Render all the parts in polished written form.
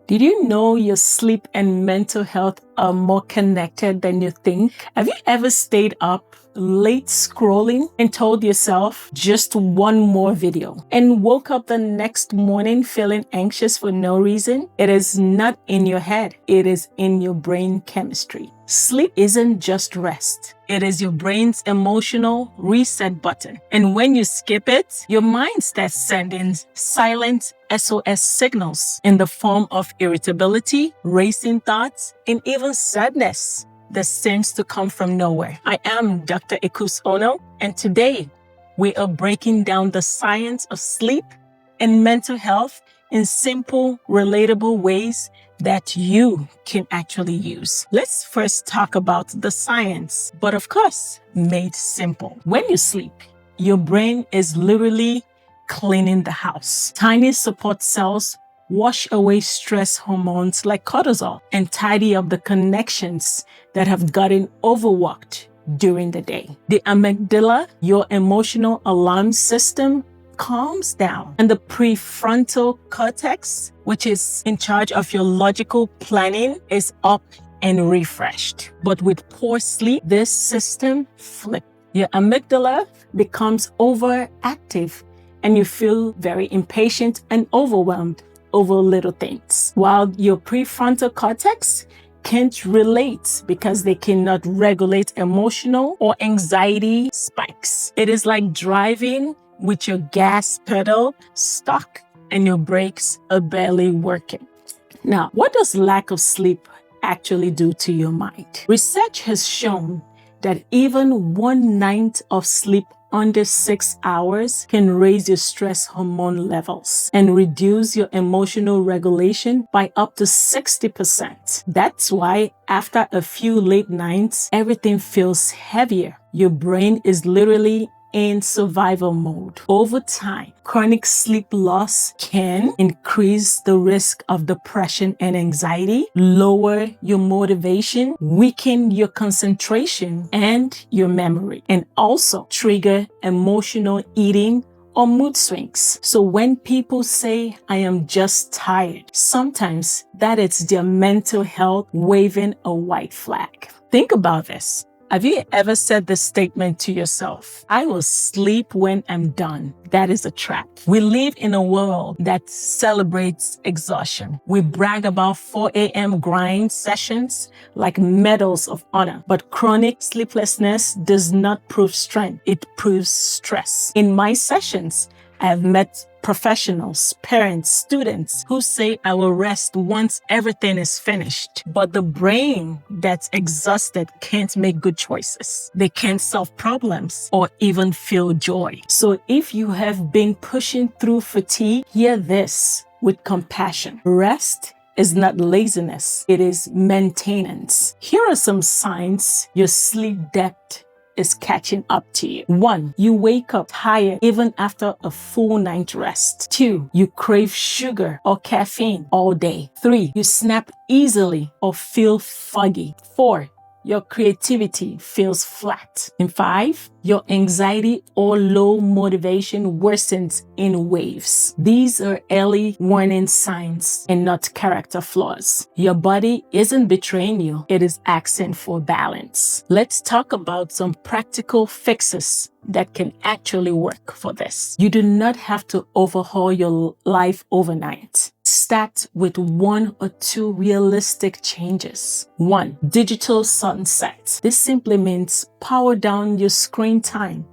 Did you know your sleep and mental health are more connected than you think? Have you ever stayed up late scrolling and told yourself just one more video and woke up the next morning feeling anxious for no reason? It is not in your head. It is in your brain chemistry. Sleep isn't just rest. It is your brain's emotional reset button. And when you skip it, your mind starts sending silent SOS signals in the form of irritability, racing thoughts, and even sadness that seems to come from nowhere. I am Dr. Ekus Ono, and today we are breaking down the science of sleep and mental health in simple, relatable ways that you can actually use. Let's first talk about the science, but of course, made simple. When you sleep, your brain is literally cleaning the house. Tiny support cells wash away stress hormones like cortisol and tidy up the connections that have gotten overworked during the day. The amygdala, your emotional alarm system, calms down, and the prefrontal cortex, which is in charge of your logical planning, is up and refreshed. But with poor sleep, this system flips. Your amygdala becomes overactive and you feel very impatient and overwhelmed over little things, while your prefrontal cortex can't relate because they cannot regulate emotional or anxiety spikes. It is like driving with your gas pedal stuck and your brakes are barely working. Now, what does lack of sleep actually do to your mind? Research has shown that even 1 night of sleep under 6 hours can raise your stress hormone levels and reduce your emotional regulation by up to 60%. That's why after a few late nights, everything feels heavier. Your brain is literally in survival mode. Over time, chronic sleep loss can increase the risk of depression and anxiety, lower your motivation, weaken your concentration and your memory, and also trigger emotional eating or mood swings. So when people say, I am just tired, sometimes that is their mental health waving a white flag. Think about this. Have you ever said this statement to yourself? I will sleep when I'm done. That is a trap. We live in a world that celebrates exhaustion. We brag about 4 a.m. grind sessions like medals of honor. But chronic sleeplessness does not prove strength. It proves stress. In my sessions, I have met professionals, parents, students who say I will rest once everything is finished. But the brain that's exhausted can't make good choices. They can't solve problems or even feel joy. So if you have been pushing through fatigue, hear this with compassion. Rest is not laziness. It is maintenance. Here are some signs your sleep depth is catching up to you. 1, you wake up tired even after a full night rest. 2, you crave sugar or caffeine all day. 3, you snap easily or feel foggy. 4, your creativity feels flat. And 5, your anxiety or low motivation worsens in waves. These are early warning signs and not character flaws. Your body isn't betraying you. It is asking for balance. Let's talk about some practical fixes that can actually work for this. You do not have to overhaul your life overnight. Start with 1 or 2 realistic changes. 1, digital sunset. This simply means power down your screen time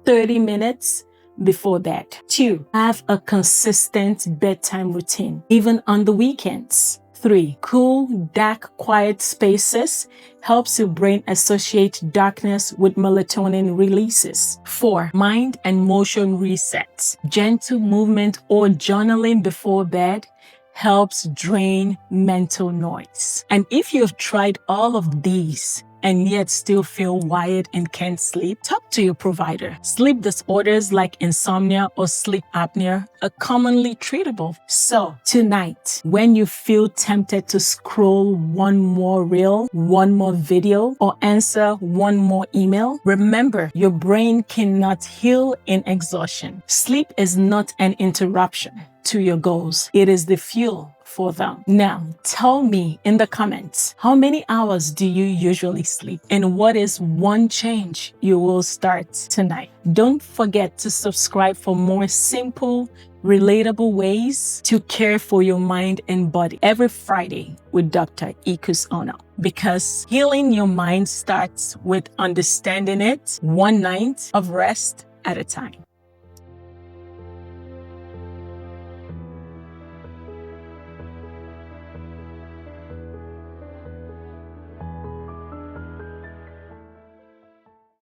30 minutes before bed. 2, have a consistent bedtime routine, even on the weekends. 3, cool, dark, quiet spaces helps your brain associate darkness with melatonin releases. 4, mind and motion resets. Gentle movement or journaling before bed helps drain mental noise. And if you've tried all of these and yet still feel wired and can't sleep, talk to your provider. Sleep disorders like insomnia or sleep apnea are commonly treatable. So tonight, when you feel tempted to scroll one more reel, one more video, or answer one more email, remember your brain cannot heal in exhaustion. Sleep is not an interruption to your goals. It is the fuel for them. Now, tell me in the comments, how many hours do you usually sleep? And what is one change you will start tonight? Don't forget to subscribe for more simple, relatable ways to care for your mind and body every Friday with Dr. Ekus Ono. Because healing your mind starts with understanding it one night of rest at a time.